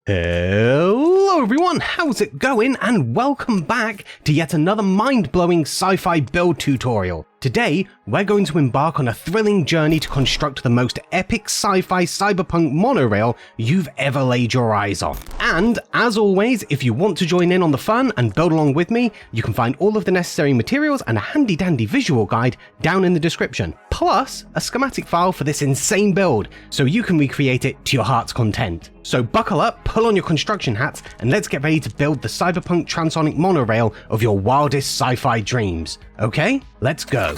Hello everyone, how's it going? And welcome back to yet another mind-blowing sci-fi build tutorial. Today, we're going to embark on a thrilling journey to construct the most epic sci-fi cyberpunk monorail you've ever laid your eyes on. And, as always, if you want to join in on the fun and build along with me, you can find all of the necessary materials and a handy-dandy visual guide down in the description, plus a schematic file for this insane build, so you can recreate it to your heart's content. So buckle up, pull on your construction hats, and let's get ready to build the cyberpunk transonic monorail of your wildest sci-fi dreams. Okay, let's go.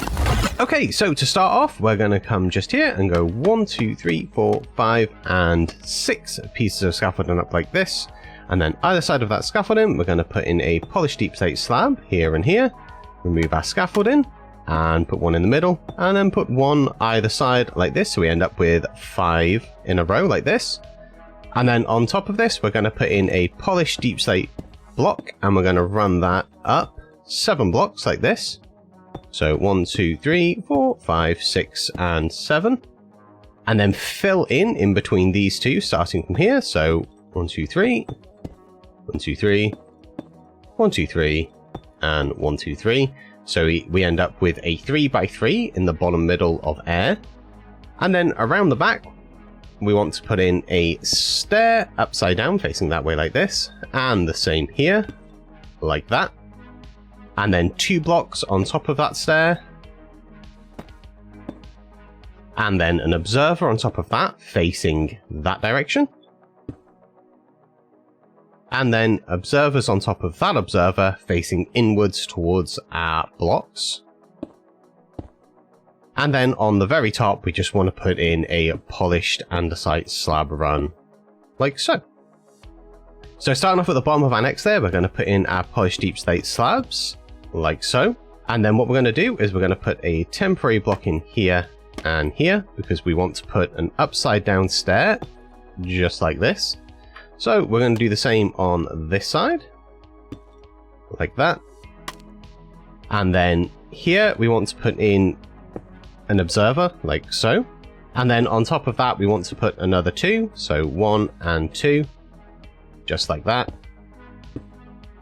Okay, so to start off, we're going to come just here and go 1, 2, 3, 4, 5, and 6 pieces of scaffolding up like this. And then either side of that scaffolding, we're going to put in a polished deep slate slab here and here. Remove our scaffolding and put one in the middle, and then put one either side like this, so we end up with 5 in a row like this. And then on top of this, we're going to put in a polished deep slate block, and we're going to run that up 7 blocks like this. So 1, 2, 3, 4, 5, 6, and 7. And then fill in between these two, starting from here. So 1, 2, 3, 1, 2, 3, 1, 2, 3, and 1, 2, 3. So we end up with a 3x3 in the bottom middle of air. And then around the back, we want to put in a stair upside down facing that way like this, and the same here, like that. And then 2 blocks on top of that stair. And then an observer on top of that facing that direction. And then observers on top of that observer facing inwards towards our blocks. And then on the very top, we just want to put in a polished andesite slab run, like so. So starting off at the bottom of our next layer, we're going to put in our polished deep slate slabs, like so. And then what we're going to do is we're going to put a temporary block in here and here, because we want to put an upside down stair, just like this. So we're going to do the same on this side, like that. And then here we want to put in an observer, like so. And then on top of that, we want to put another 2, so 1 and 2, just like that.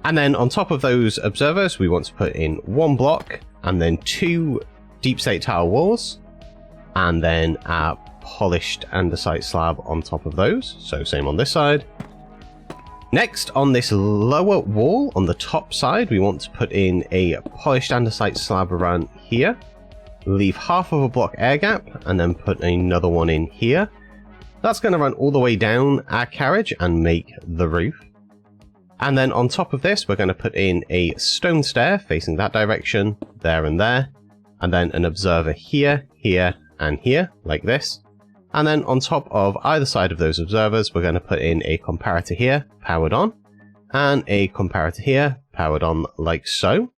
And then on top of those observers, we want to put in 1 block, and then 2 deep slate tower walls, and then our polished andesite slab on top of those, so same on this side. Next, on this lower wall on the top side, we want to put in a polished andesite slab run here. Leave half of a block air gap, and then put another one in here. That's going to run all the way down our carriage and make the roof. And then on top of this, we're going to put in a stone stair facing that direction, there and there. And then an observer here, here, and here, like this. And then on top of either side of those observers, we're going to put in a comparator here, powered on. And a comparator here, powered on, like so.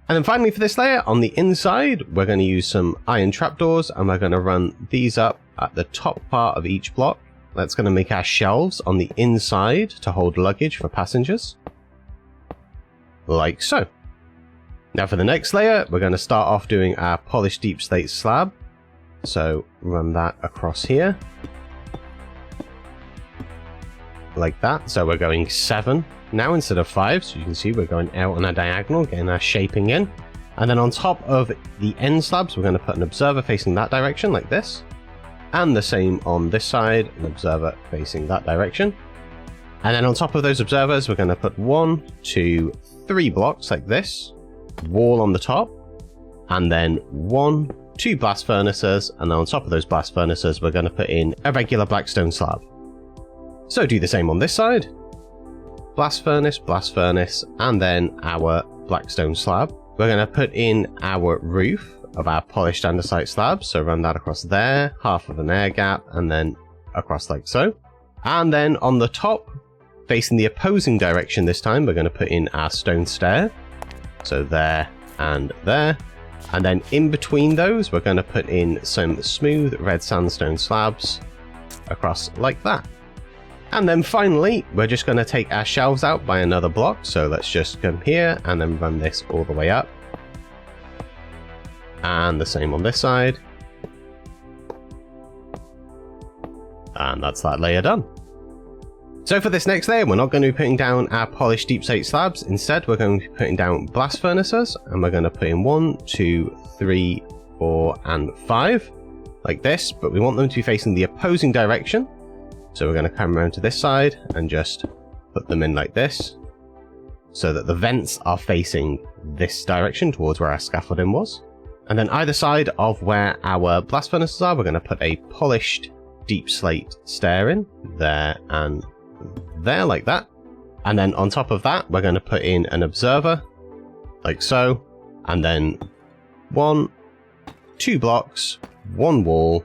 And then finally for this layer, on the inside, we're going to use some iron trapdoors, and we're going to run these up at the top part of each block. That's going to make our shelves on the inside to hold luggage for passengers. Like so. Now for the next layer, we're going to start off doing our polished deep slate slab. So run that across here. Like that. So we're going 7 now instead of 5, so you can see we're going out on a diagonal, getting our shaping in. And then on top of the end slabs, we're going to put an observer facing that direction, like this. And the same on this side, an observer facing that direction. And then on top of those observers, we're going to put 1, 2, 3 blocks like this, wall on the top, and then 1, 2 blast furnaces, and then on top of those blast furnaces, we're going to put in a regular black stone slab. So do the same on this side. Blast furnace, and then our black stone slab. We're going to put in our roof of our polished andesite slab, so run that across there, half of an air gap, and then across like so. And then on the top, facing the opposing direction this time, we're going to put in our stone stair, so there and there. And then in between those, we're going to put in some smooth red sandstone slabs across like that. And then finally, we're just going to take our shelves out by another block. So let's just come here and then run this all the way up. And the same on this side. And that's that layer done. So for this next layer, we're not going to be putting down our polished deep slate slabs. Instead, we're going to be putting down blast furnaces, and we're going to put in 1, 2, 3, 4, and 5, like this, but we want them to be facing the opposing direction. So we're going to come around to this side and just put them in like this, so that the vents are facing this direction towards where our scaffolding was. And then either side of where our blast furnaces are, we're going to put a polished deep slate stair in, there and there, like that. And then on top of that, we're going to put in an observer, like so, and then 1, 2 blocks, 1 wall,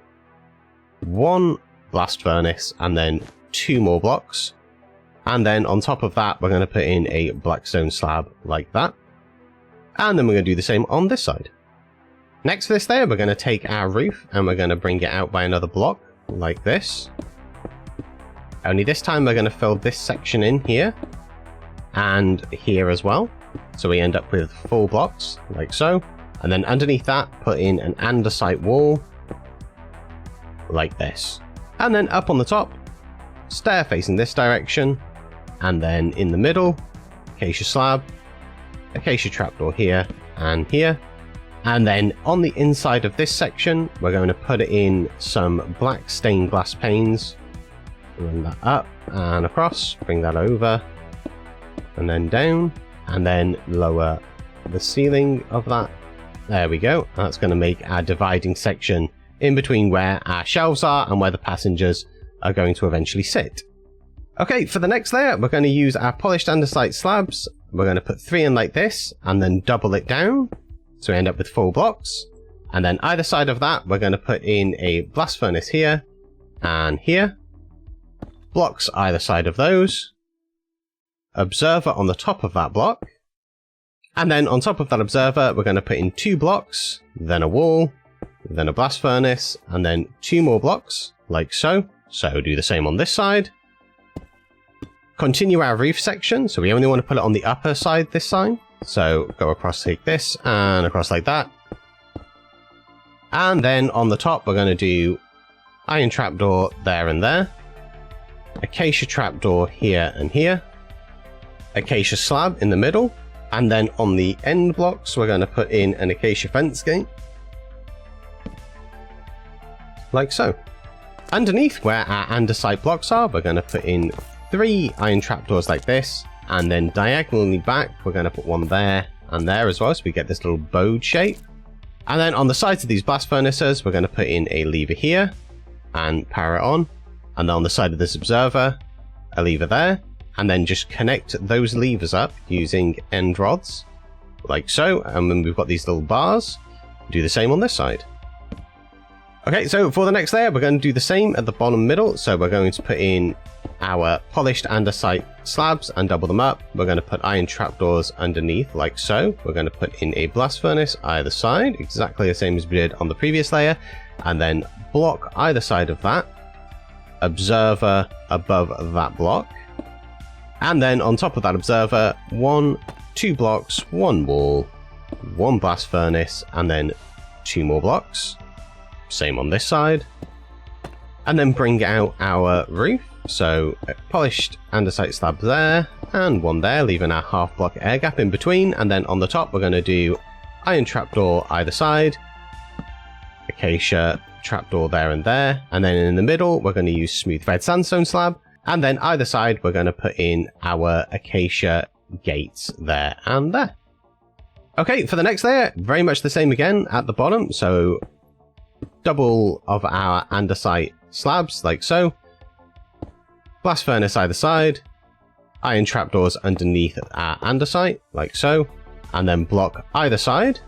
1 blast furnace, and then 2 more blocks. And then on top of that, we're going to put in a black stone slab like that. And then we're going to do the same on this side. Next to this layer, we're going to take our roof and we're going to bring it out by another block like this. Only this time we're going to fill this section in here and here as well. So we end up with 4 blocks like so. And then underneath that, put in an andesite wall like this. And then up on the top, stair facing this direction. And then in the middle, acacia slab, acacia trapdoor here and here. And then on the inside of this section, we're going to put in some black stained glass panes. Run that up and across, bring that over, and then down, and then lower the ceiling of that. There we go. That's going to make our dividing section in between where our shelves are and where the passengers are going to eventually sit. Okay, for the next layer, we're going to use our polished andesite slabs. We're going to put 3 in like this, and then double it down, so we end up with 4 blocks. And then either side of that, we're going to put in a blast furnace here and here. Blocks either side of those. Observer on the top of that block. And then on top of that observer, we're going to put in 2 blocks, then a wall, then a blast furnace, and then 2 more blocks, like so. So do the same on this side. Continue our roof section, so we only want to put it on the upper side this time. So go across like this, and across like that. And then on the top, we're going to do iron trapdoor there and there. Acacia trapdoor here and here. Acacia slab in the middle. And then on the end blocks, we're going to put in an acacia fence gate. Like so. Underneath where our andesite blocks are, we're going to put in 3 iron trapdoors like this. And then diagonally back, we're going to put one there and there as well, so we get this little bowed shape. And then on the sides of these blast furnaces, we're going to put in a lever here and power it on. And then on the side of this observer, a lever there. And then just connect those levers up using end rods, like so. And then we've got these little bars. Do the same on this side. Okay, so for the next layer, we're going to do the same at the bottom middle. So we're going to put in our polished andesite slabs and double them up. We're going to put iron trapdoors underneath, like so. We're going to put in a blast furnace either side, exactly the same as we did on the previous layer. And then block either side of that. Observer above that block. And then on top of that observer, 1, 2 blocks, 1 wall, 1 blast furnace, and then 2 more blocks. Same on this side. And then bring out our roof. So a polished andesite slab there, and 1 there, leaving our half block air gap in between. And then on the top, we're going to do iron trapdoor either side, acacia trapdoor there and there. And then in the middle, we're going to use smooth red sandstone slab. And then either side, we're going to put in our acacia gates there and there. Okay, for the next layer, very much the same again at the bottom. So double of our andesite slabs, like so. Blast furnace either side. Iron trapdoors underneath our andesite, like so. And then block either side.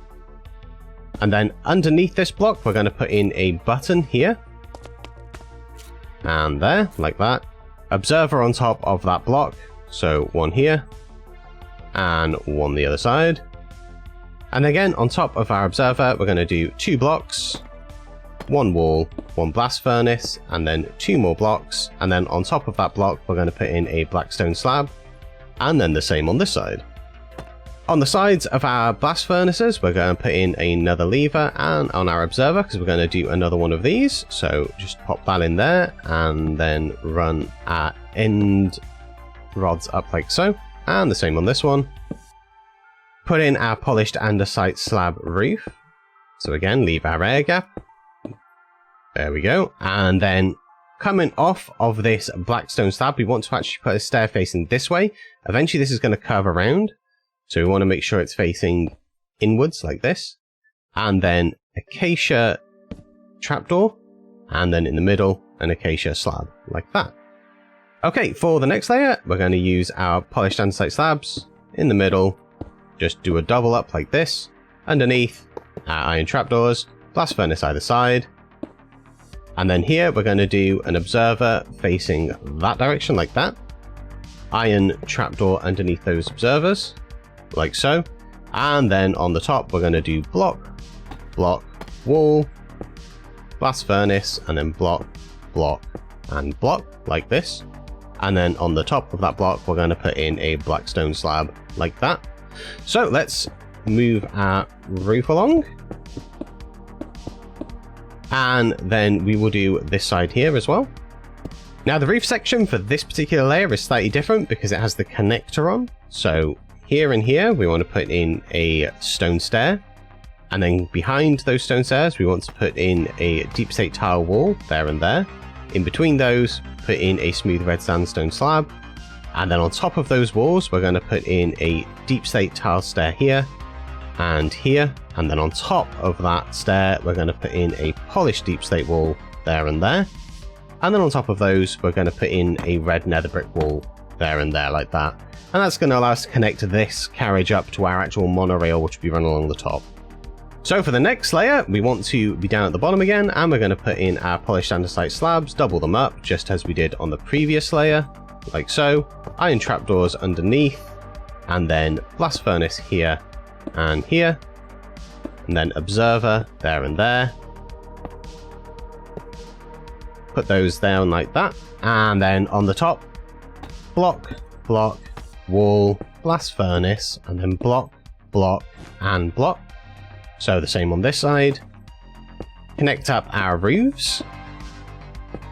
And then underneath this block, we're going to put in a button here. And there, like that. Observer on top of that block, so 1 here, and 1 the other side. And again, on top of our observer, we're going to do 2 blocks, 1 wall, 1 blast furnace, and then 2 more blocks. And then on top of that block, we're going to put in a black stone slab, and then the same on this side. On the sides of our blast furnaces, we're going to put in another lever, and on our observer, because we're going to do another one of these. So just pop that in there, and then run our end rods up like so, and the same on this one. Put in our polished andesite slab roof. So again, leave our air gap. There we go. And then coming off of this black stone slab, we want to actually put a stair facing this way. Eventually this is going to curve around. So we want to make sure it's facing inwards like this. And then acacia trapdoor. And then in the middle, an acacia slab like that. Okay, for the next layer, we're going to use our polished andesite slabs in the middle. Just do a double up like this. Underneath, our iron trapdoors, blast furnace either side. And then here, we're going to do an observer facing that direction like that. Iron trapdoor underneath those observers, like so. And then on the top, we're going to do block, block, wall, blast furnace, and then block, block, and block, like this. And then on the top of that block, we're going to put in a black stone slab, like that. So let's move our roof along. And then we will do this side here as well. Now the roof section for this particular layer is slightly different because it has the connector on. So here and here, we want to put in a stone stair. And then behind those stone stairs, we want to put in a deep slate tile wall there and there. In between those, put in a smooth red sandstone slab. And then on top of those walls, we're going to put in a deep slate tile stair here and here. And then on top of that stair, we're going to put in a polished deep slate wall there and there. And then on top of those, we're going to put in a red nether brick wall there and there like that. And that's going to allow us to connect this carriage up to our actual monorail, which will be run along the top. So for the next layer, we want to be down at the bottom again, and we're going to put in our polished andesite slabs, double them up, just as we did on the previous layer, like so. Iron trapdoors underneath, and then blast furnace here and here, and then observer there and there. Put those down like that, and then on the top, block, block, wall, blast furnace, and then block, block, and block. So the same on this side. Connect up our roofs.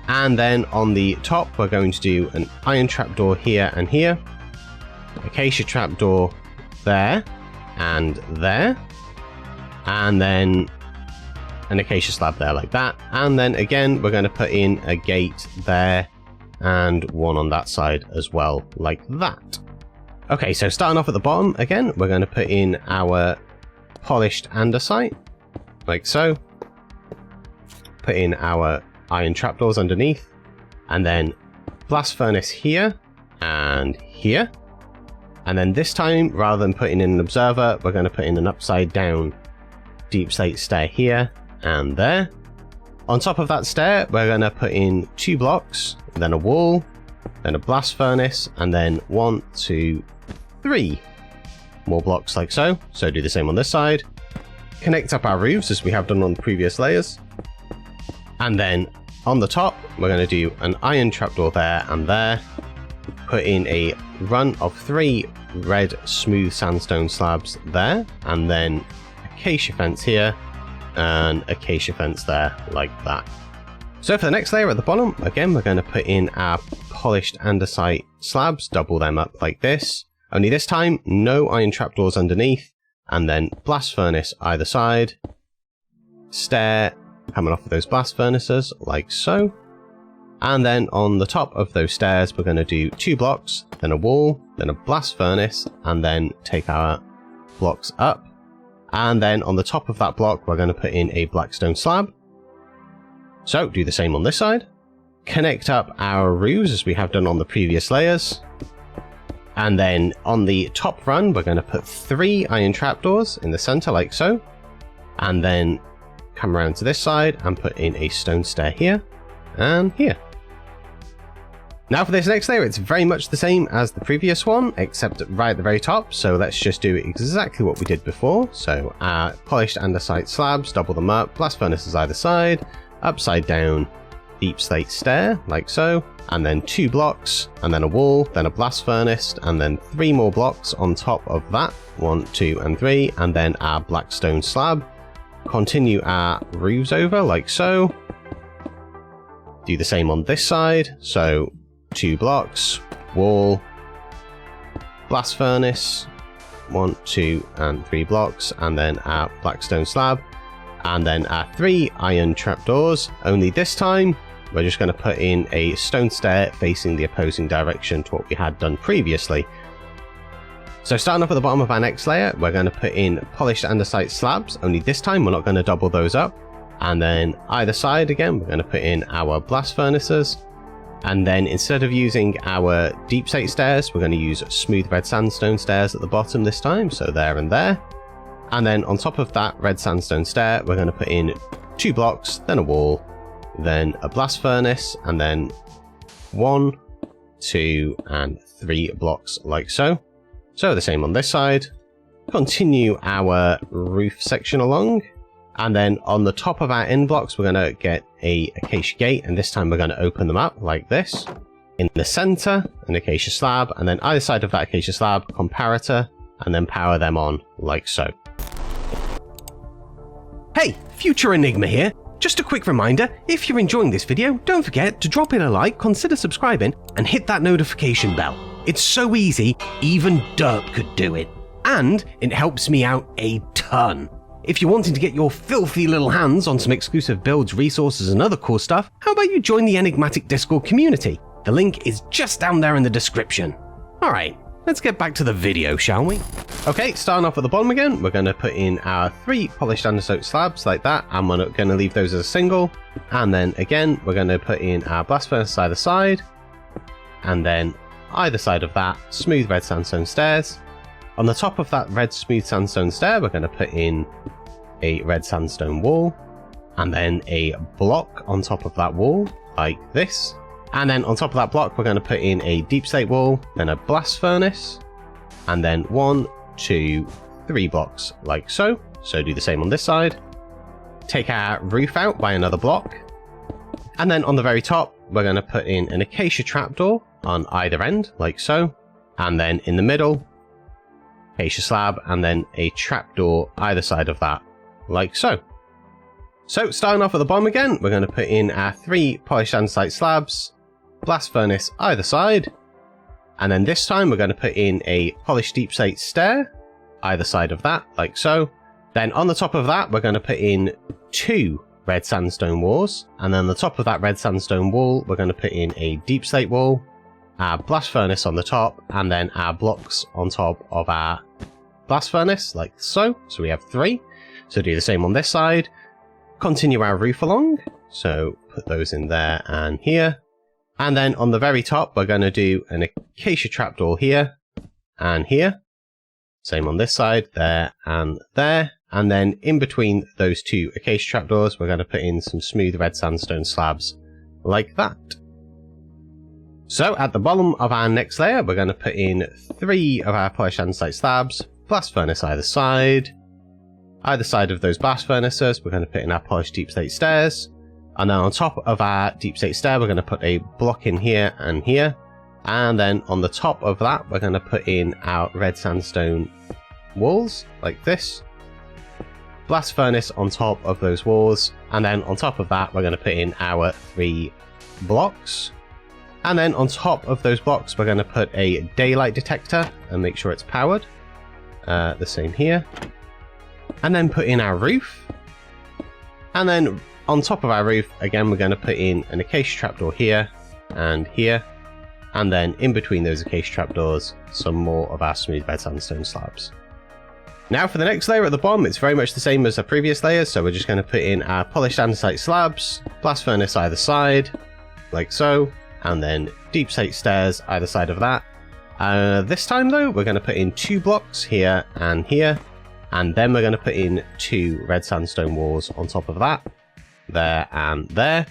And then on the top, we're going to do an iron trapdoor here and here. Acacia trapdoor there and there. And then an acacia slab there like that. And then again, we're going to put in a gate there and one on that side as well, like that. Okay, so starting off at the bottom again, we're going to put in our polished andesite, like so. Put in our iron trapdoors underneath, and then blast furnace here and here. And then this time, rather than putting in an observer, we're going to put in an upside down deep slate stair here and there. On top of that stair, we're going to put in 2 blocks, then a wall, then a blast furnace, and then 1, 2, 3 more blocks like so. So do the same on this side. Connect up our roofs as we have done on the previous layers. And then on the top, we're going to do an iron trapdoor there and there. Put in a run of 3 red smooth sandstone slabs there, and then acacia fence here and acacia fence there, like that. So for the next layer at the bottom, again, we're going to put in our polished andesite slabs, double them up like this. Only this time, no iron trapdoors underneath, and then blast furnace either side. Stair coming off of those blast furnaces, like so. And then on the top of those stairs, we're going to do 2 blocks, then a wall, then a blast furnace, and then take our blocks up. And then on the top of that block, we're going to put in a black stone slab. So do the same on this side. Connect up our roofs as we have done on the previous layers. And then on the top run, we're going to put 3 iron trapdoors in the center, like so. And then come around to this side and put in a stone stair here and here. Now for this next layer, it's very much the same as the previous one, except right at the very top. So let's just do exactly what we did before. So our polished andesite slabs, double them up, blast furnaces either side, upside down, deep slate stair, like so. And then 2 blocks, and then a wall, then a blast furnace, and then 3 more blocks on top of that. 1, 2, and 3, and then our black stone slab. Continue our roofs over, like so. Do the same on this side. So 2 blocks, wall, blast furnace, 1, 2, and 3 blocks, and then our black stone slab, and then our 3 iron trapdoors. Only this time, we're just going to put in a stone stair facing the opposing direction to what we had done previously. So starting off at the bottom of our next layer, we're going to put in polished andesite slabs. Only this time, we're not going to double those up. And then either side again, we're going to put in our blast furnaces. And then instead of using our deep slate stairs, we're going to use smooth red sandstone stairs at the bottom this time. So there and there. And then on top of that red sandstone stair, we're going to put in 2 blocks, then a wall, then a blast furnace, and then 1, 2, and 3 blocks like so. So the same on this side. Continue our roof section along. And then on the top of our end blocks, we're going to get a acacia gate. And this time we're going to open them up like this. In the center, an acacia slab. And then either side of that acacia slab, comparator. And then power them on like so. Hey, future Enigma here. Just a quick reminder, if you're enjoying this video, don't forget to drop in a like, consider subscribing, and hit that notification bell. It's so easy, even 𝗕𝗢𝗥𝗚 could do it. And it helps me out a ton. If you're wanting to get your filthy little hands on some exclusive builds, resources, and other cool stuff, how about you join the 𝗕𝗓𝗏𝒡𝒡𝒡 Discord community? The link is just down there in the description. Alright, let's get back to the video, shall we? Okay, starting off at the bottom again, we're going to put in our 3 polished andesite slabs like that, and we're going to leave those as a single. And then again, we're going to put in our blast furnace either side, and then either side of that, smooth red sandstone stairs. On the top of that red smooth sandstone stair, we're going to put in a red sandstone wall, and then a block on top of that wall, like this. And then on top of that block, we're going to put in a deep slate wall, then a blast furnace, and then 1, 2, 3 blocks, like so. So do the same on this side. Take our roof out by another block. And then on the very top, we're going to put in an acacia trapdoor on either end, like so. And then in the middle, acacia slab, and then a trapdoor either side of that, like so. So starting off at the bottom again, we're going to put in our 3 polished andesite slabs, blast furnace either side. And then this time we're going to put in a polished deep slate stair, either side of that, like so. Then on the top of that, we're going to put in 2 red sandstone walls. And then on the top of that red sandstone wall, we're going to put in a deep slate wall, our blast furnace on the top, and then our blocks on top of our blast furnace, like so. So we have 3. So do the same on this side. Continue our roof along. So put those in there and here. And then on the very top, we're going to do an acacia trapdoor here and here. Same on this side, there and there. And then in between those 2 acacia trapdoors, we're going to put in some smooth red sandstone slabs like that. So at the bottom of our next layer, we're going to put in 3 of our polished andesite slabs, blast furnace either side. Either side of those blast furnaces, we're going to put in our polished deep slate stairs. And then on top of our deep slate stair, we're going to put a block in here and here. And then on the top of that, we're going to put in our red sandstone walls, like this. Blast furnace on top of those walls. And then on top of that, we're going to put in our 3 blocks. And then on top of those blocks, we're going to put a daylight detector and make sure it's powered. The same here. And then put in our roof. And then on top of our roof, again, we're going to put in an acacia trapdoor here and here. And then in between those acacia trapdoors, some more of our smooth red sandstone slabs. Now for the next layer at the bottom, it's very much the same as the previous layers. So we're just going to put in our polished andesite slabs, blast furnace either side, like so. And then deep slate stairs either side of that. This time though, we're going to put in 2 blocks here and here. And then we're going to put in 2 red sandstone walls on top of that. There and there.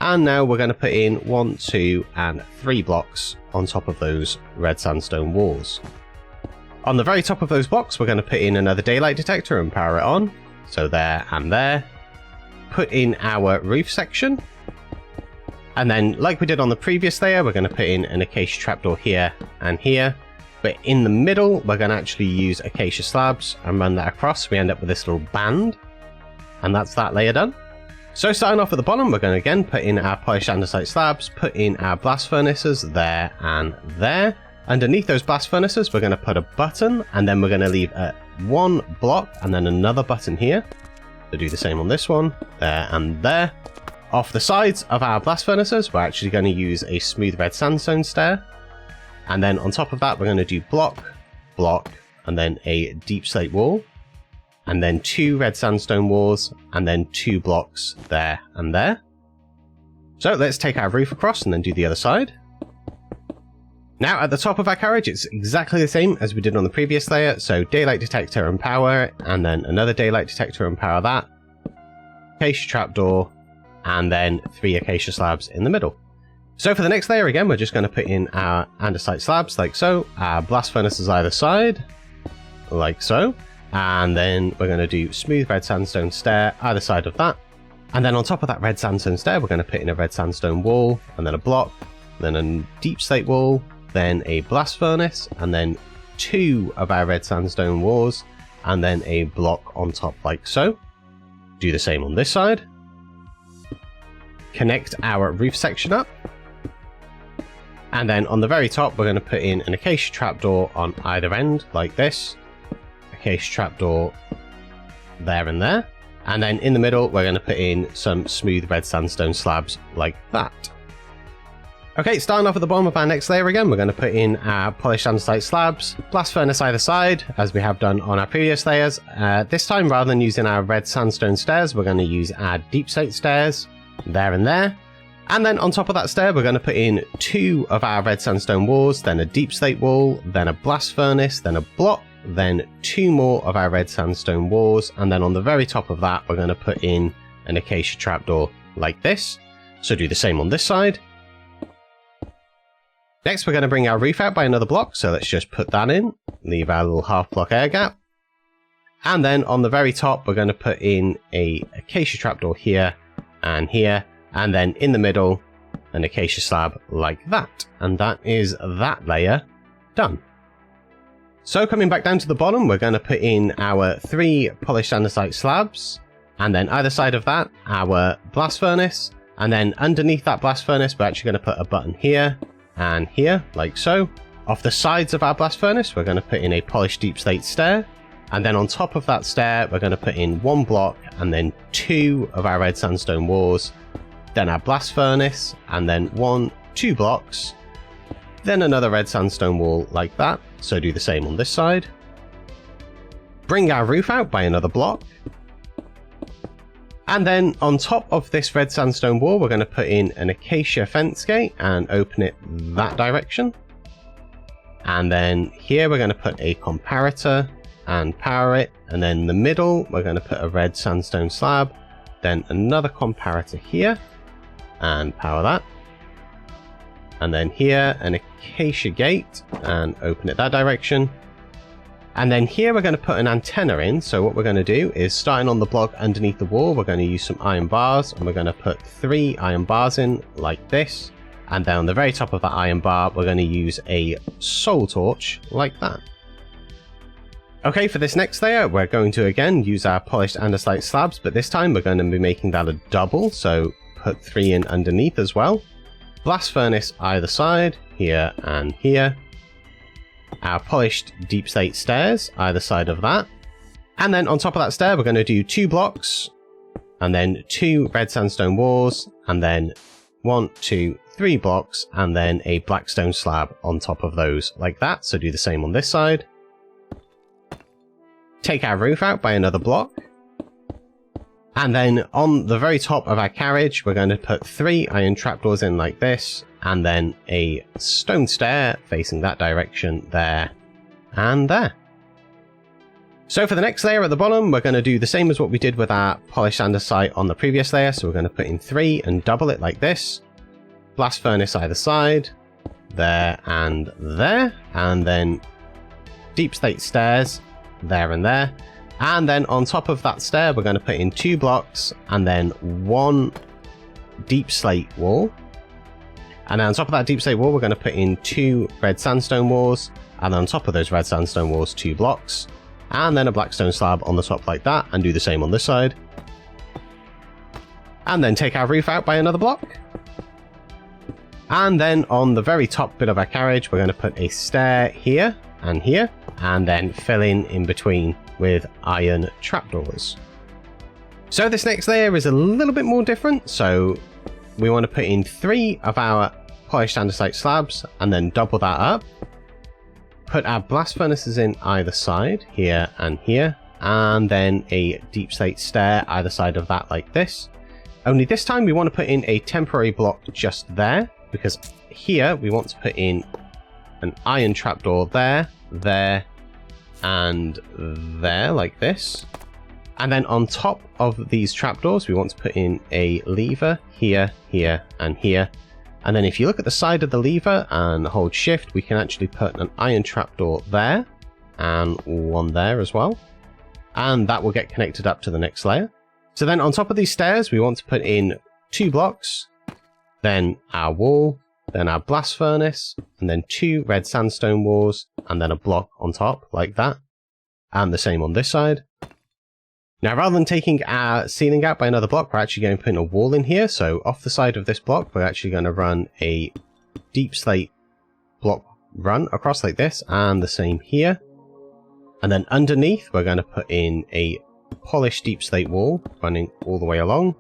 And now we're going to put in 1, 2, and 3 blocks on top of those red sandstone walls. On the very top of those blocks, we're going to put in another daylight detector and power it on. So there and there. Put in our roof section. And then, like we did on the previous layer, we're going to put in an acacia trapdoor here and here. But in the middle, we're going to actually use acacia slabs and run that across. We end up with this little band. And that's that layer done. So starting off at the bottom, we're going to again put in our polished andesite slabs, put in our blast furnaces there and there. Underneath those blast furnaces, we're going to put a button, and then we're going to leave one block and then another button here. So do the same on this one, there and there. Off the sides of our blast furnaces, we're actually going to use a smooth red sandstone stair. And then on top of that, we're going to do block, block, and then a deep slate wall. And then 2 red sandstone walls, and then 2 blocks there and there. So let's take our roof across and then do the other side. Now at the top of our carriage, it's exactly the same as we did on the previous layer. So daylight detector and power it, and then another daylight detector and power that. Acacia trapdoor, and then 3 acacia slabs in the middle. So for the next layer again, we're just going to put in our andesite slabs like so, our blast furnaces either side, like so, and then we're going to do smooth red sandstone stair either side of that. And then on top of that red sandstone stair, we're going to put in a red sandstone wall, and then a block, then a deep slate wall, then a blast furnace, and then 2 of our red sandstone walls, and then a block on top like so. Do the same on this side. Connect our roof section up. And then on the very top, we're going to put in an acacia trapdoor on either end, like this. Acacia trapdoor there and there. And then in the middle, we're going to put in some smooth red sandstone slabs like that. Okay, starting off at the bottom of our next layer again, we're going to put in our polished andesite slabs, blast furnace either side, as we have done on our previous layers. This time, rather than using our red sandstone stairs, we're going to use our deep slate stairs, there and there. And then on top of that stair, we're going to put in 2 of our red sandstone walls, then a deep slate wall, then a blast furnace, then a block, then 2 more of our red sandstone walls, and then on the very top of that, we're going to put in an acacia trapdoor like this. So do the same on this side. Next, we're going to bring our roof out by another block, so let's just put that in, leave our little half block air gap. And then on the very top, we're going to put in a acacia trapdoor here, and then in the middle, an acacia slab like that. And that is that layer done. So coming back down to the bottom, we're going to put in our 3 polished andesite slabs, and then either side of that, our blast furnace, and then underneath that blast furnace, we're actually going to put a button here, and here, like so. Off the sides of our blast furnace, we're going to put in a polished deep slate stair, and then on top of that stair, we're going to put in 1 block, and then 2 of our red sandstone walls, then our blast furnace, and then 2 blocks, then another red sandstone wall like that, so do the same on this side. Bring our roof out by another block, and then on top of this red sandstone wall, we're going to put in an acacia fence gate and open it that direction. And then here we're going to put a comparator and power it, and then in the middle, we're going to put a red sandstone slab, then another comparator here, and power that. And then here, an acacia gate, and open it that direction. And then here we're going to put an antenna in, so what we're going to do is, starting on the block underneath the wall, we're going to use some iron bars, and we're going to put 3 iron bars in, like this. And then on the very top of that iron bar, we're going to use a soul torch, like that. Okay, for this next layer, we're going to again use our polished andesite slabs, but this time we're going to be making that a double, so put 3 in underneath as well. Blast furnace either side, here and here. Our polished deep slate stairs either side of that. And then on top of that stair, we're going to do 2 blocks, and then 2 red sandstone walls, and then 1, 2, 3 blocks, and then a black stone slab on top of those, like that. So do the same on this side. Take our roof out by another block. And then on the very top of our carriage, we're going to put 3 iron trapdoors in like this, and then a stone stair facing that direction there and there. So for the next layer at the bottom, we're going to do the same as what we did with our polished andesite on the previous layer. So we're going to put in 3 and double it like this. Blast furnace either side, there, and then deep slate stairs there and there. And then on top of that stair, we're going to put in 2 blocks, and then 1 deep slate wall. And then on top of that deep slate wall, we're going to put in 2 red sandstone walls, and then on top of those red sandstone walls, 2 blocks, and then a black stone slab on the top like that, and do the same on this side. And then take our roof out by another block. And then on the very top bit of our carriage, we're going to put a stair here, and then fill in between with iron trapdoors. So this next layer is a little bit more different. So we want to put in 3 of our polished andesite slabs and then double that up. Put our blast furnaces in either side, here, and then a deep slate stair either side of that like this. Only this time we want to put in a temporary block just there, because here we want to put in an iron trapdoor there, and there like this. And then on top of these trapdoors, we want to put in a lever here, and here. And then if you look at the side of the lever and hold shift, we can actually put an iron trapdoor there and one there as well. And that will get connected up to the next layer. So then on top of these stairs, we want to put in 2 blocks, then our wall, then our blast furnace, and then 2 red sandstone walls, and then a block on top like that. And the same on this side. Now, rather than taking our ceiling out by another block, we're actually going to put in a wall in here. So off the side of this block, we're actually going to run a deep slate block run across like this, and the same here. And then underneath, we're going to put in a polished deep slate wall running all the way along.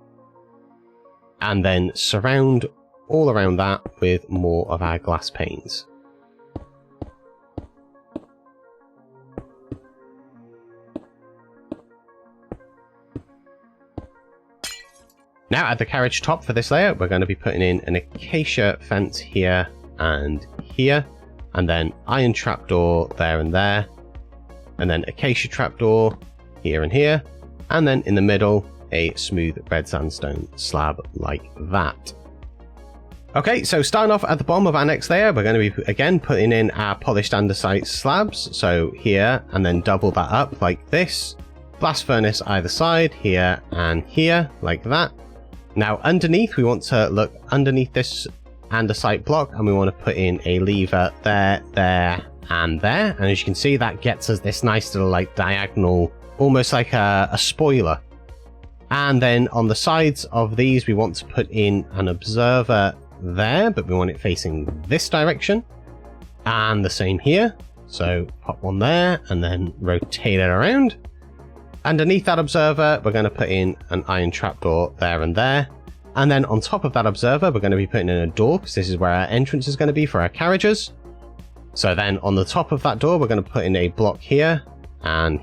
And then surround all around that with more of our glass panes. Now at the carriage top for this layer, we're going to be putting in an acacia fence here, and then iron trapdoor there, and then acacia trapdoor here and here, and then in the middle a smooth red sandstone slab like that. Okay, so starting off at the bottom of our next layer, we're going to be again putting in our polished andesite slabs, so here, and then double that up like this. Blast furnace either side, here and here, like that. Now underneath, we want to look underneath this andesite block, and we want to put in a lever there, and there. And as you can see, that gets us this nice little like diagonal, almost like a spoiler. And then on the sides of these, we want to put in an observer there, but we want it facing this direction. And the same here. So pop one there and then rotate it around. Underneath that observer, we're going to put in an iron trapdoor there. And then on top of that observer, we're going to be putting in a door, because this is where our entrance is going to be for our carriages. So then on the top of that door, we're going to put in a block here, and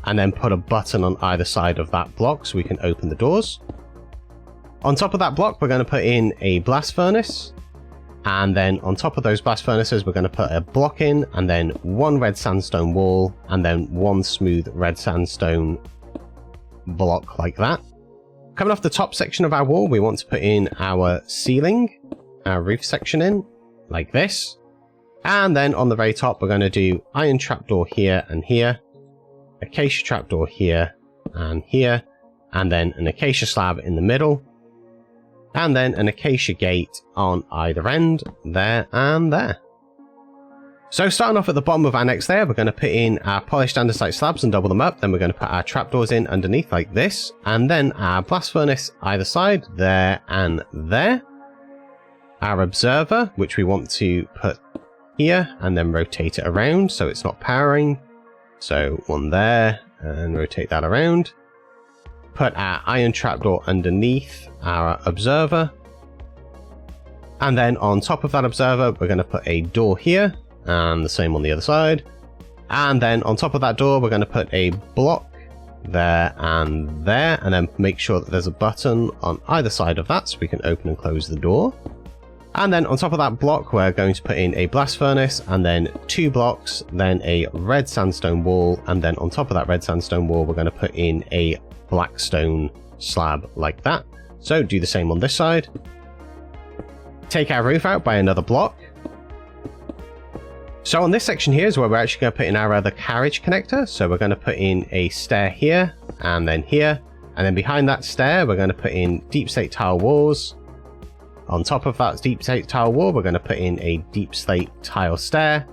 then put a button on either side of that block so we can open the doors. On top of that block, we're going to put in a blast furnace. And then on top of those blast furnaces, we're going to put a block in, and then 1 red sandstone wall, and then 1 smooth red sandstone block like that. Coming off the top section of our wall, we want to put in our ceiling, our roof section in, like this. And then on the very top, we're going to do iron trapdoor here and here, acacia trapdoor here, and then an acacia slab in the middle, and then an acacia gate on either end, there and there. So starting off at the bottom of our next layer, we're going to put in our polished andesite slabs and double them up. Then we're going to put our trapdoors in underneath like this, and then our blast furnace either side, there and there. Our observer, which we want to put here and then rotate it around so it's not powering. So one there and rotate that around. Put our iron trapdoor underneath our observer. And then on top of that observer, we're going to put a door here, and the same on the other side. And then on top of that door, we're going to put a block there, and then make sure that there's a button on either side of that so we can open and close the door. And then on top of that block, we're going to put in a blast furnace, and then 2 blocks, then a red sandstone wall, and then on top of that red sandstone wall, we're going to put in a black stone slab like that. So do the same on this side. Take our roof out by another block. So on this section here is where we're actually going to put in our other carriage connector. So we're going to put in a stair here, and then behind that stair, we're going to put in deep slate tile walls. On top of that deep slate tile wall, we're going to put in a deep slate tile stair,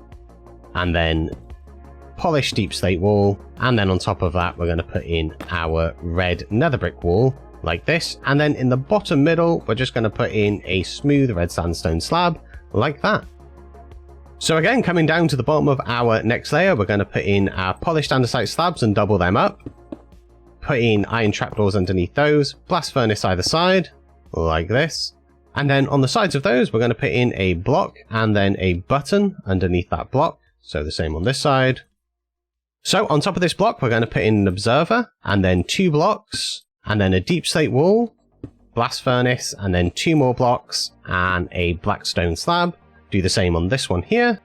and then polished deep slate wall, and then on top of that, we're going to put in our red nether brick wall, like this. And then in the bottom middle, we're just going to put in a smooth red sandstone slab like that. So again, coming down to the bottom of our next layer, we're going to put in our polished andesite slabs and double them up. Put in iron trapdoors underneath those, blast furnace either side, like this. And then on the sides of those, we're going to put in a block and then a button underneath that block. So the same on this side. So on top of this block, we're going to put in an observer and then 2 blocks and then a deep slate wall, blast furnace, and then 2 more blocks and a black stone slab. Do the same on this one here.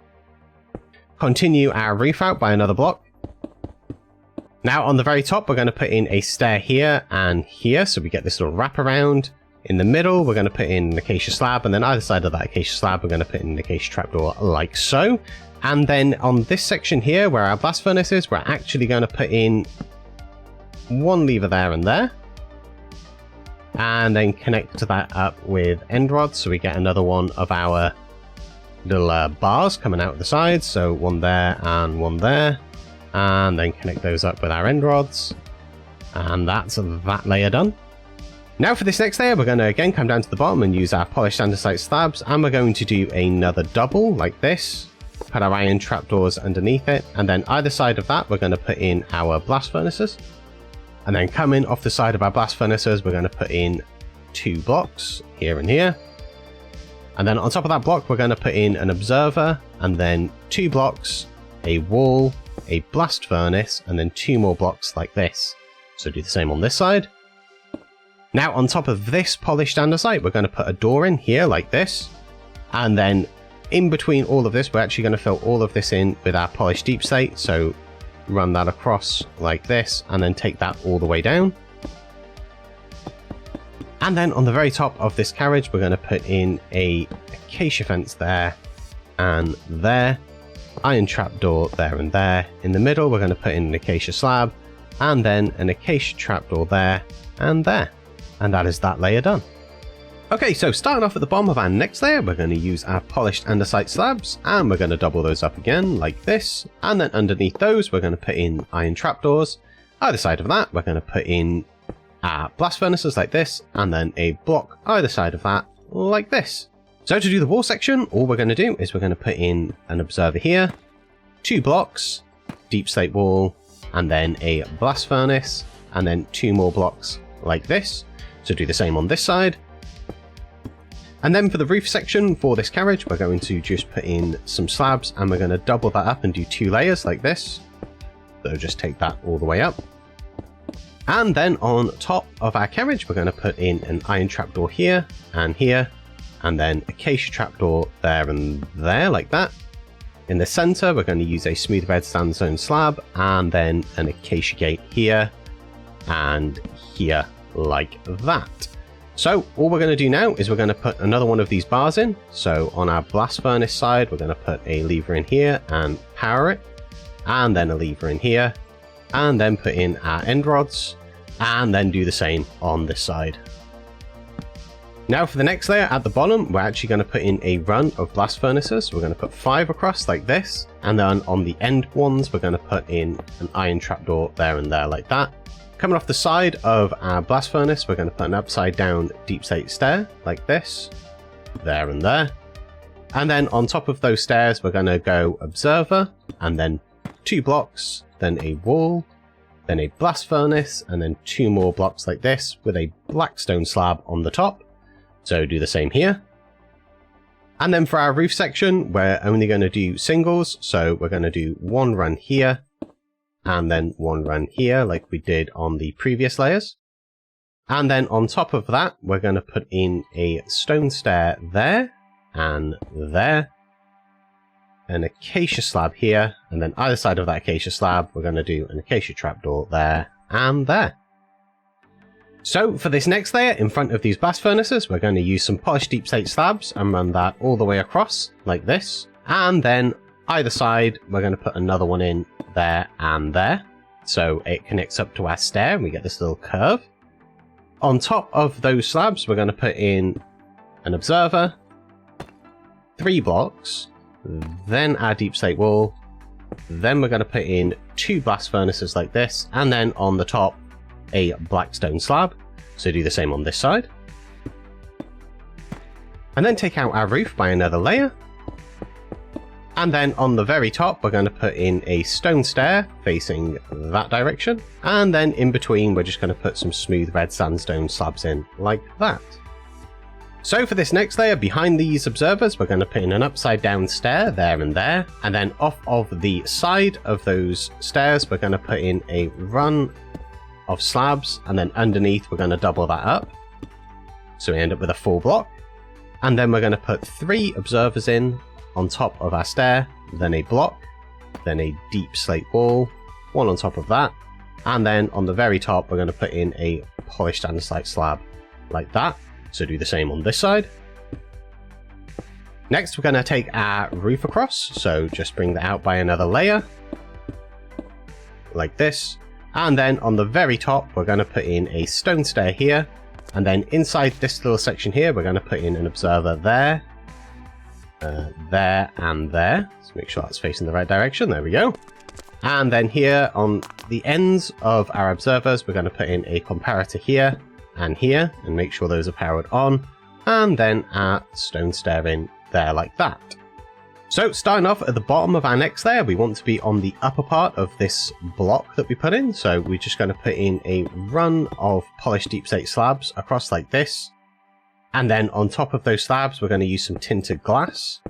Continue our roof out by another block. Now on the very top, we're going to put in a stair here and here. So we get this little wraparound. In the middle, we're going to put in an acacia slab, and then either side of that acacia slab, we're going to put in an acacia trapdoor like so. And then on this section here, where our blast furnace is, we're actually going to put in 1 lever there and there. And then connect that up with end rods, so we get another one of our little bars coming out of the sides. So 1 there and 1 there. And then connect those up with our end rods. And that's that layer done. Now for this next layer, we're going to again come down to the bottom and use our polished andesite slabs, and we're going to do another double like this. Put our iron trapdoors underneath it, and then either side of that, we're going to put in our blast furnaces. And then coming off the side of our blast furnaces, we're going to put in 2 blocks here and here. And then on top of that block, we're going to put in an observer, and then 2 blocks, a wall, a blast furnace, and then 2 more blocks like this. So do the same on this side. Now on top of this polished andesite, we're going to put a door in here like this. And then in between all of this, we're actually going to fill all of this in with our polished deep slate. So run that across like this, and then take that all the way down. And then on the very top of this carriage, we're going to put in a acacia fence there and there. Iron trapdoor there and there. In the middle, we're going to put in an acacia slab, and then an acacia trapdoor there and there. And that is that layer done. Okay, so starting off at the bottom of our next layer, we're going to use our polished andesite slabs, and we're going to double those up again like this. And then underneath those, we're going to put in iron trapdoors. Either side of that, we're going to put in our blast furnaces like this, and then a block either side of that like this. So to do the wall section, all we're going to do is we're going to put in an observer here, 2 blocks, deep slate wall, and then a blast furnace, and then 2 more blocks like this. So do the same on this side. And then for the roof section for this carriage, we're going to just put in some slabs, and we're going to double that up and do 2 layers like this. So just take that all the way up. And then on top of our carriage, we're going to put in an iron trapdoor here, and then acacia trapdoor there and there like that. In the center, we're going to use a smooth red sandstone slab, and then an acacia gate here and here like that. So all we're going to do now is we're going to put another one of these bars in. So on our blast furnace side, we're going to put a lever in here and power it, and then a lever in here, and then put in our end rods, and then do the same on this side. Now for the next layer at the bottom, we're actually going to put in a run of blast furnaces. We're going to put 5 across like this, and then on the end ones, we're going to put in an iron trapdoor there and there like that. Coming off the side of our blast furnace, we're going to put an upside down deep slate stair like this, there and there. And then on top of those stairs, we're going to go observer, and then 2 blocks, then a wall, then a blast furnace, and then 2 more blocks like this with a black stone slab on the top. So do the same here. And then for our roof section, we're only going to do singles. So we're going to do 1 run here, and then 1 run here like we did on the previous layers. And then on top of that, we're going to put in a stone stair there and there, an acacia slab here, and then either side of that acacia slab, we're going to do an acacia trapdoor there and there. So for this next layer, in front of these blast furnaces, we're going to use some polished deep slate slabs and run that all the way across like this. And then either side, we're going to put another one in there and there. So it connects up to our stair, and we get this little curve. On top of those slabs, we're going to put in an observer, 3 blocks, then our deep slate wall, then we're going to put in 2 blast furnaces like this, and then on the top, a black stone slab. So do the same on this side. And then take out our roof by another layer. And then on the very top, we're going to put in a stone stair facing that direction. And then in between, we're just going to put some smooth red sandstone slabs in like that. So for this next layer, behind these observers, we're going to put in an upside down stair there and there. And then off of the side of those stairs, we're going to put in a run of slabs. And then underneath, we're going to double that up. So we end up with a full block. And then we're going to put 3 observers in on top of our stair, then a block, then a deep slate wall, 1 on top of that, and then on the very top we're going to put in a polished andesite slab like that. So do the same on this side. Next we're going to take our roof across, so just bring that out by another layer like this, and then on the very top we're going to put in a stone stair here. And then inside this little section here, we're going to put in an observer there, there, and there. Let's make sure that's facing the right direction. There we go. And then here on the ends of our observers, we're going to put in a comparator here, and make sure those are powered on. And then our stone stair in there like that. So starting off at the bottom of our next layer, we want to be on the upper part of this block that we put in. So we're just going to put in a run of polished deep slate slabs across like this. And then on top of those slabs, we're going to use some tinted glass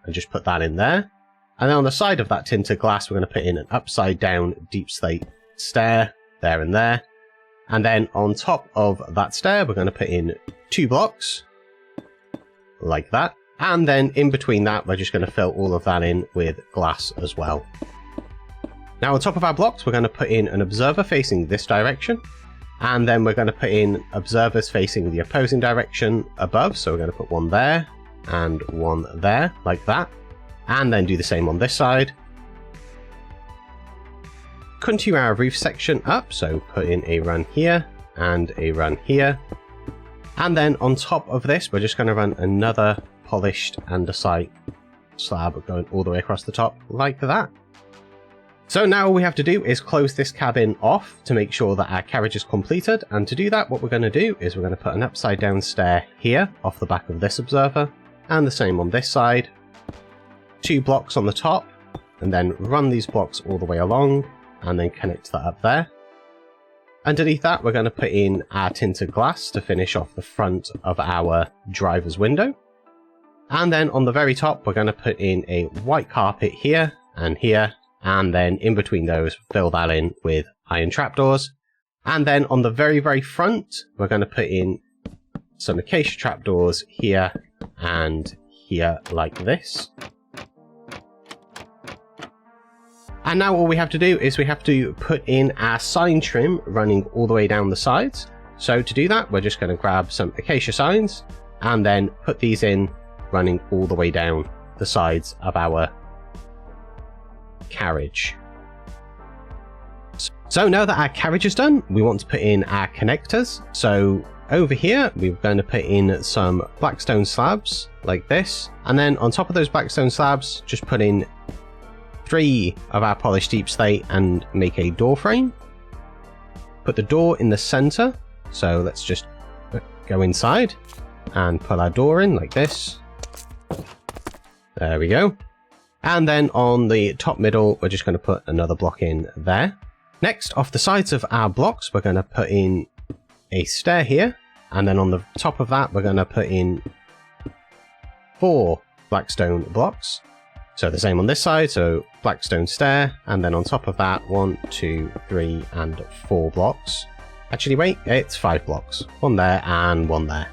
and just put that in there. And then on the side of that tinted glass, we're going to put in an upside down deep slate stair there and there. And then on top of that stair, we're going to put in 2 blocks like that. And then in between that, we're just going to fill all of that in with glass as well. Now on top of our blocks, we're going to put in an observer facing this direction. And then we're going to put in observers facing the opposing direction above. So we're going to put 1 there and 1 there like that. And then do the same on this side. Continue our roof section up. So put in a run here and a run here. And then on top of this, we're just going to run another polished andesite slab going all the way across the top like that. So now all we have to do is close this cabin off to make sure that our carriage is completed, and to do that what we're going to do is we're going to put an upside down stair here off the back of this observer, and the same on this side, 2 blocks on the top, and then run these blocks all the way along and then connect that up there. Underneath that we're going to put in our tinted glass to finish off the front of our driver's window. And then on the very top, we're going to put in a white carpet here, and then in between those, fill that in with iron trapdoors. And then on the very, very front, we're going to put in some acacia trapdoors here and here like this. And now all we have to do is we have to put in our sign trim running all the way down the sides. So to do that, we're just going to grab some acacia signs and then put these in running all the way down the sides of our carriage. So now that our carriage is done, we want to put in our connectors. So over here, we're going to put in some blackstone slabs like this. And then on top of those blackstone slabs, just put in 3 of our polished deep slate and make a door frame. Put the door in the center. So let's just go inside and put our door in like this. There we go. And then on the top middle, we're just going to put another block in there. Next, off the sides of our blocks, we're going to put in a stair here. And then on the top of that, we're going to put in 4 blackstone blocks. So the same on this side, so blackstone stair. And then on top of that, 1, 2, 3, and 4 blocks. Actually, wait, it's 5 blocks. 1 there and 1 there.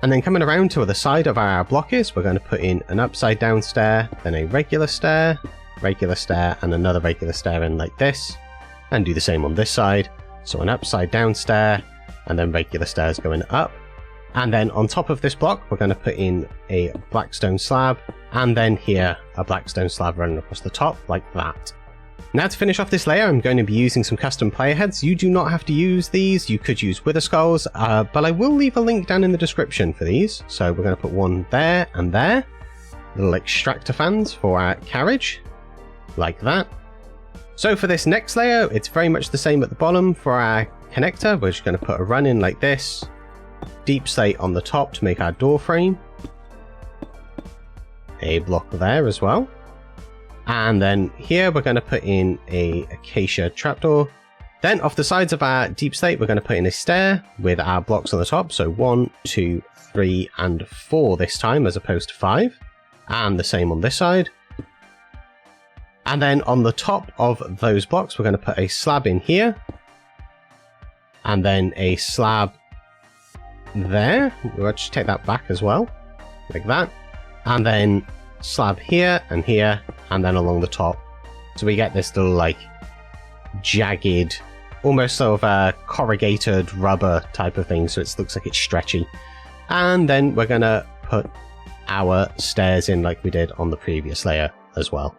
And then coming around to the side of our block is, we're going to put in an upside down stair, then a regular stair, and another regular stair in like this. And do the same on this side. So an upside down stair, and then regular stairs going up. And then on top of this block, we're going to put in a blackstone slab, and then here, a blackstone slab running across the top like that. Now to finish off this layer, I'm going to be using some custom player heads. You do not have to use these. You could use wither skulls, but I will leave a link down in the description for these. So we're going to put 1 there and there. Little extractor fans for our carriage, like that. So for this next layer, it's very much the same at the bottom for our connector, we're just going to put a run in like this, deep slate on the top to make our door frame, a block there as well, and then here we're going to put in a acacia trapdoor. Then off the sides of our deep slate we're going to put in a stair with our blocks on the top, so 1, 2, 3 and 4 this time as opposed to 5, and the same on this side. And then on the top of those blocks we're going to put a slab in here, and then a slab there. We'll just take that back as well, like that, and then slab here, and then along the top. So we get this little like jagged, almost sort of a corrugated rubber type of thing, so it looks like it's stretchy. And then we're gonna put our stairs in like we did on the previous layer as well.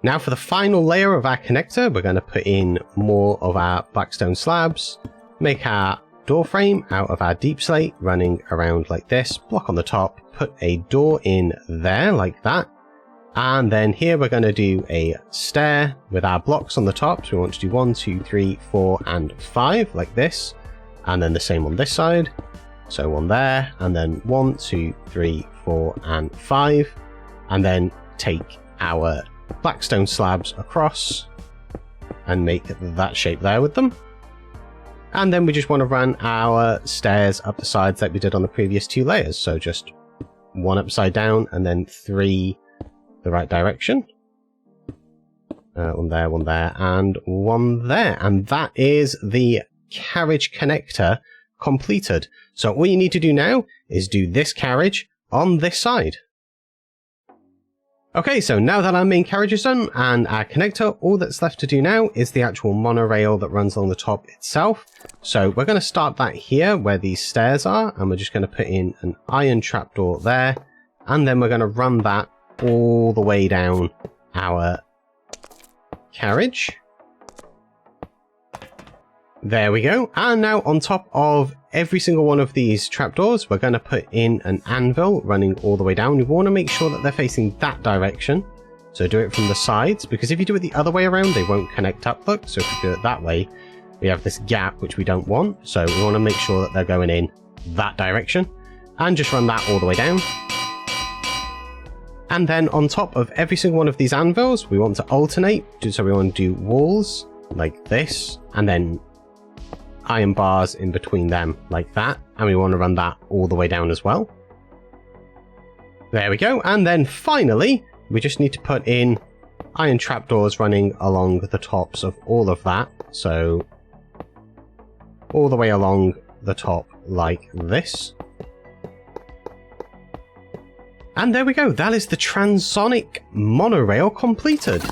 Now for the final layer of our connector, we're going to put in more of our blackstone slabs, make our door frame out of our deep slate running around like this, block on the top, put a door in there like that, and then here we're going to do a stair with our blocks on the top. So we want to do 1, 2, 3, 4 and 5 like this, and then the same on this side, so one there, and then 1, 2, 3, 4 and 5, and then take our blackstone slabs across and make that shape there with them. And then we just want to run our stairs up the sides like we did on the previous 2 layers, so just 1 upside down and then 3 the right direction. One there, and 1 there, and that is the carriage connector completed. So all you need to do now is do this carriage on this side. Okay, so now that our main carriage is done and our connector, all that's left to do now is the actual monorail that runs along the top itself. So we're going to start that here where these stairs are, and we're just going to put in an iron trapdoor there, and then we're going to run that all the way down our carriage. There we go. And now on top of every single one of these trapdoors, we're going to put in an anvil running all the way down. We want to make sure that they're facing that direction. So do it from the sides, because if you do it the other way around, they won't connect up, look. So if you do it that way, we have this gap, which we don't want. So we want to make sure that they're going in that direction, and just run that all the way down. And then on top of every single one of these anvils, we want to alternate. So we want to do walls like this, and then iron bars in between them like that, and we want to run that all the way down as well. There we go. And then finally we just need to put in iron trapdoors running along the tops of all of that, so all the way along the top like this. And there we go, that is the transonic monorail completed.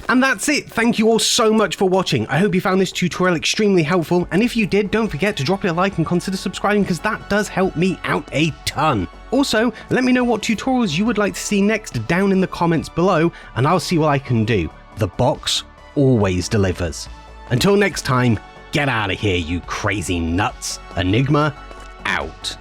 And that's it. Thank you all so much for watching. I hope you found this tutorial extremely helpful, and if you did, don't forget to drop a like and consider subscribing, because that does help me out a ton. Also, let me know what tutorials you would like to see next down in the comments below, and I'll see what I can do. The box always delivers. Until next time, get out of here, you crazy nuts. Enigma out.